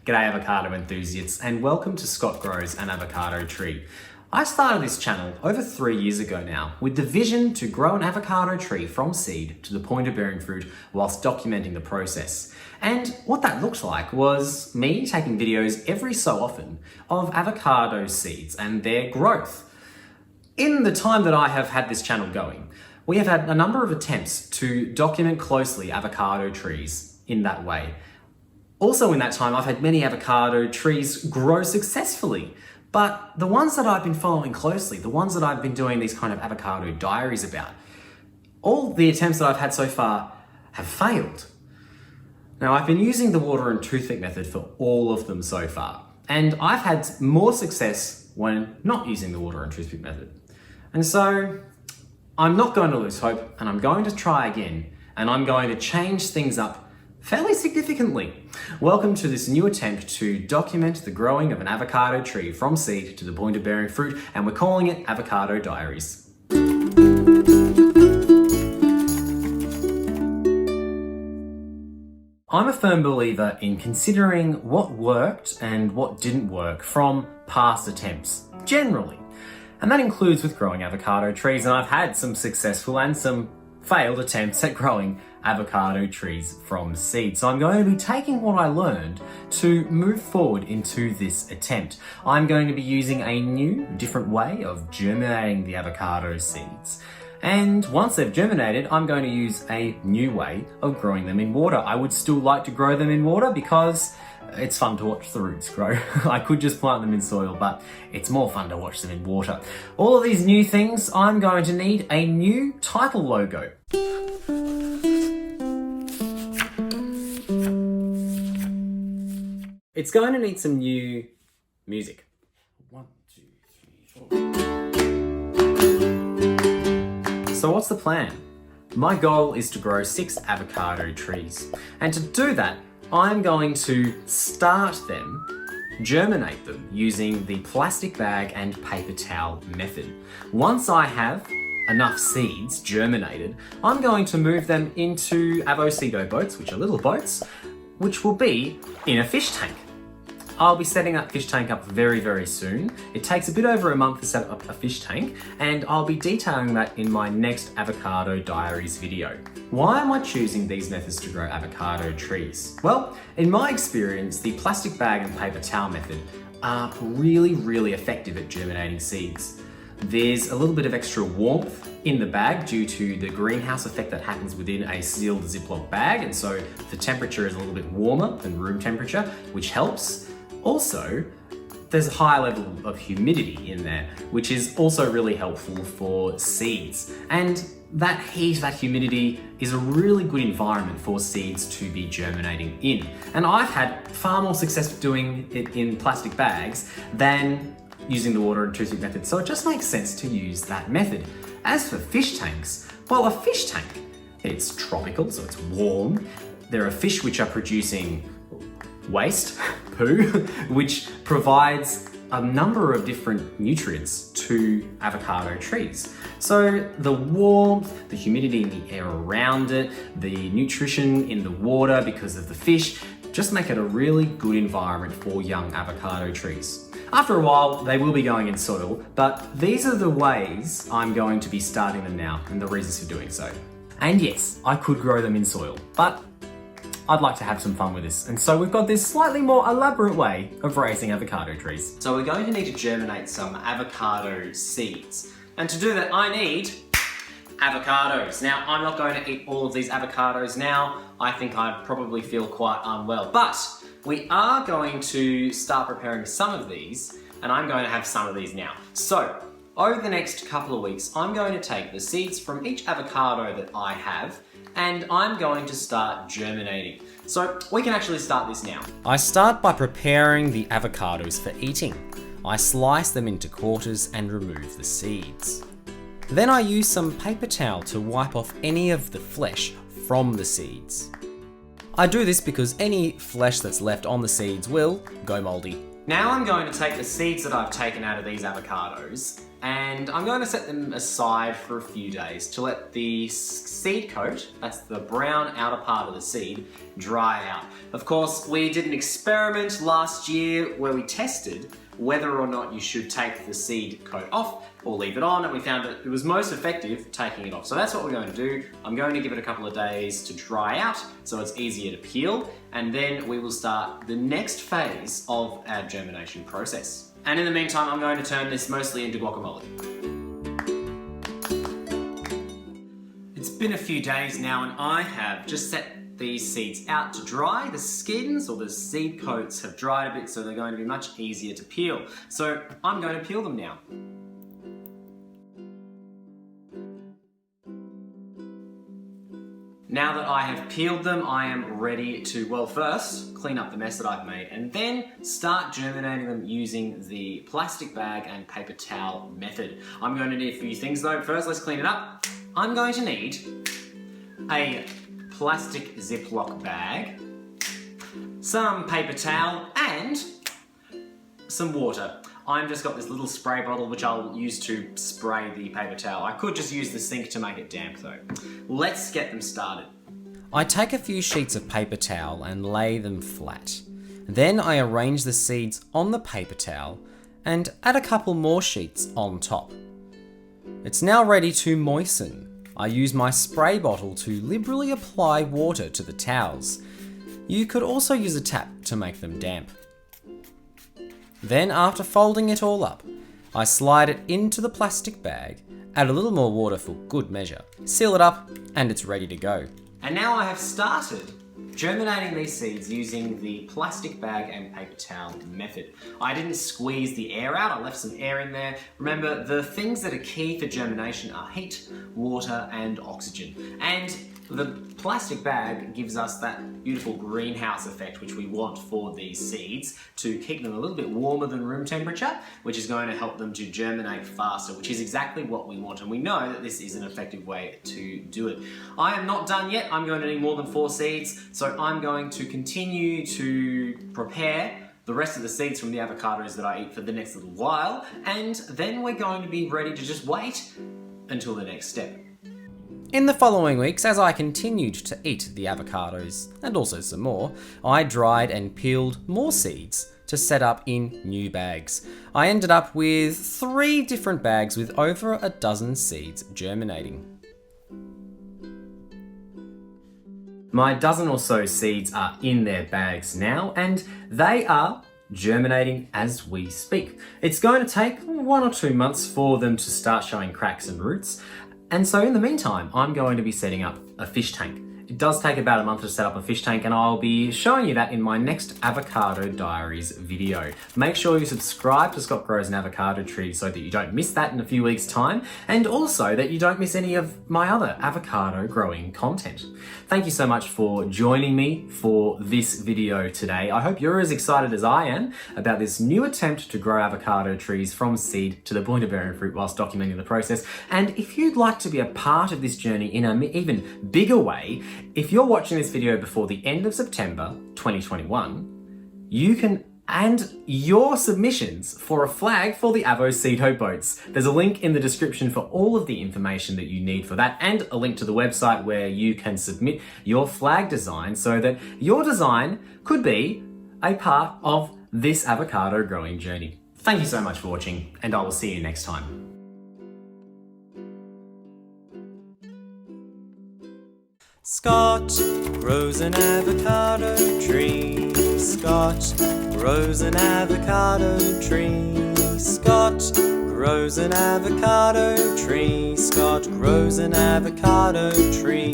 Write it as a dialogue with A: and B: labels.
A: G'day avocado enthusiasts and welcome to Scott Grows an Avocado Tree. I started this channel over 3 years ago now with the vision to grow an avocado tree from seed to the point of bearing fruit whilst documenting the process. And what that looked like was me taking videos every so often of avocado seeds and their growth. In the time that I have had this channel going, we have had a number of attempts to document closely avocado trees in that way. Also in that time, I've had many avocado trees grow successfully, but the ones that I've been following closely, the ones that I've been doing these kind of avocado diaries about, all the attempts that I've had so far have failed. Now, I've been using the water and toothpick method for all of them so far, and I've had more success when not using the water and toothpick method. And so I'm not going to lose hope, and I'm going to try again, and I'm going to change things up fairly significantly. Welcome to this new attempt to document the growing of an avocado tree from seed to the point of bearing fruit, and we're calling it Avocado Diaries. I'm a firm believer in considering what worked and what didn't work from past attempts, generally. And that includes with growing avocado trees, and I've had some successful and some failed attempts at growing avocado trees from seed. So I'm going to be taking what I learned to move forward into this attempt. I'm going to be using a new, different way of germinating the avocado seeds. And once they've germinated, I'm going to use a new way of growing them in water. I would still like to grow them in water because it's fun to watch the roots grow. I could just plant them in soil, but it's more fun to watch them in water. All of these new things, I'm going to need a new title logo. It's going to need some new music. 1, 2, 3, 4. So what's the plan? My goal is to grow 6 avocado trees. And to do that, I'm going to start them, germinate them using the plastic bag and paper towel method. Once I have enough seeds germinated, I'm going to move them into Avocedo boats, which are little boats, which will be in a fish tank. I'll be setting that fish tank up very, very soon. It takes a bit over a month to set up a fish tank, and I'll be detailing that in my next Avocado Diaries video. Why am I choosing these methods to grow avocado trees? Well, in my experience, the plastic bag and paper towel method are really, really effective at germinating seeds. There's a little bit of extra warmth in the bag due to the greenhouse effect that happens within a sealed Ziploc bag, and so the temperature is a little bit warmer than room temperature, which helps. Also, there's a high level of humidity in there, which is also really helpful for seeds. And that heat, that humidity is a really good environment for seeds to be germinating in. And I've had far more success doing it in plastic bags than using the water and toothpick method, so it just makes sense to use that method. As for fish tanks, well, a fish tank, it's tropical, so it's warm. There are fish which are producing waste, poo, which provides a number of different nutrients to avocado trees. So the warmth, the humidity in the air around it, the nutrition in the water because of the fish, just make it a really good environment for young avocado trees. After a while, they will be going in soil, but these are the ways I'm going to be starting them now and the reasons for doing so. And yes, I could grow them in soil, but I'd like to have some fun with this. And so we've got this slightly more elaborate way of raising avocado trees. So we're going to need to germinate some avocado seeds. And to do that, I need avocados. Now, I'm not going to eat all of these avocados now. I think I'd probably feel quite unwell, but we are going to start preparing some of these, and I'm going to have some of these now. So, over the next couple of weeks, I'm going to take the seeds from each avocado that I have, and I'm going to start germinating. So we can actually start this now. I start by preparing the avocados for eating. I slice them into quarters and remove the seeds. Then I use some paper towel to wipe off any of the flesh from the seeds. I do this because any flesh that's left on the seeds will go moldy. Now I'm going to take the seeds that I've taken out of these avocados and I'm going to set them aside for a few days to let the seed coat, that's the brown outer part of the seed, dry out. Of course, we did an experiment last year where we tested whether or not you should take the seed coat off or leave it on, and we found that it was most effective taking it off. So that's what we're going to do. I'm going to give it a couple of days to dry out so it's easier to peel, and then we will start the next phase of our germination process. And in the meantime, I'm going to turn this mostly into guacamole. It's been a few days now and I have just set these seeds out to dry. The skins or the seed coats have dried a bit, so they're going to be much easier to peel. So I'm going to peel them now. Now that I have peeled them, I am ready to, well, first clean up the mess that I've made and then start germinating them using the plastic bag and paper towel method. I'm going to need a few things though. First, let's clean it up. I'm going to need a plastic Ziploc bag, some paper towel, and some water. I've just got this little spray bottle which I'll use to spray the paper towel. I could just use the sink to make it damp though. Let's get them started. I take a few sheets of paper towel and lay them flat. Then I arrange the seeds on the paper towel and add a couple more sheets on top. It's now ready to moisten. I use my spray bottle to liberally apply water to the towels. You could also use a tap to make them damp. Then, after folding it all up, I slide it into the plastic bag, add a little more water for good measure, seal it up, and it's ready to go. And now I have started germinating these seeds using the plastic bag and paper towel method. I didn't squeeze the air out, I left some air in there. Remember, the things that are key for germination are heat, water, and oxygen. And the plastic bag gives us that beautiful greenhouse effect which we want for these seeds to keep them a little bit warmer than room temperature, which is going to help them to germinate faster, which is exactly what we want, and we know that this is an effective way to do it. I am not done yet. I'm going to need more than 4 seeds, so I'm going to continue to prepare the rest of the seeds from the avocados that I eat for the next little while, and then we're going to be ready to just wait until the next step. In the following weeks, as I continued to eat the avocados, and also some more, I dried and peeled more seeds to set up in new bags. I ended up with 3 different bags with over a dozen seeds germinating. My dozen or so seeds are in their bags now, and they are germinating as we speak. It's going to take 1 or 2 months for them to start showing cracks and roots. And so in the meantime, I'm going to be setting up a fish tank. It does take about a month to set up a fish tank, and I'll be showing you that in my next Avocado Diaries video. Make sure you subscribe to Scott Grows an Avocado Tree so that you don't miss that in a few weeks' time, and also that you don't miss any of my other avocado growing content. Thank you so much for joining me for this video today. I hope you're as excited as I am about this new attempt to grow avocado trees from seed to the point of bearing fruit whilst documenting the process. And if you'd like to be a part of this journey in an even bigger way, if you're watching this video before the end of September 2021, you can and your submissions for a flag for the Avo Seed Hope Boats. There's a link in the description for all of the information that you need for that, and a link to the website where you can submit your flag design so that your design could be a part of this avocado growing journey. Thank you so much for watching, and I will see you next time.
B: Scott grows an avocado tree. Scott grows an avocado tree. Scott grows an avocado tree. Scott grows an avocado tree.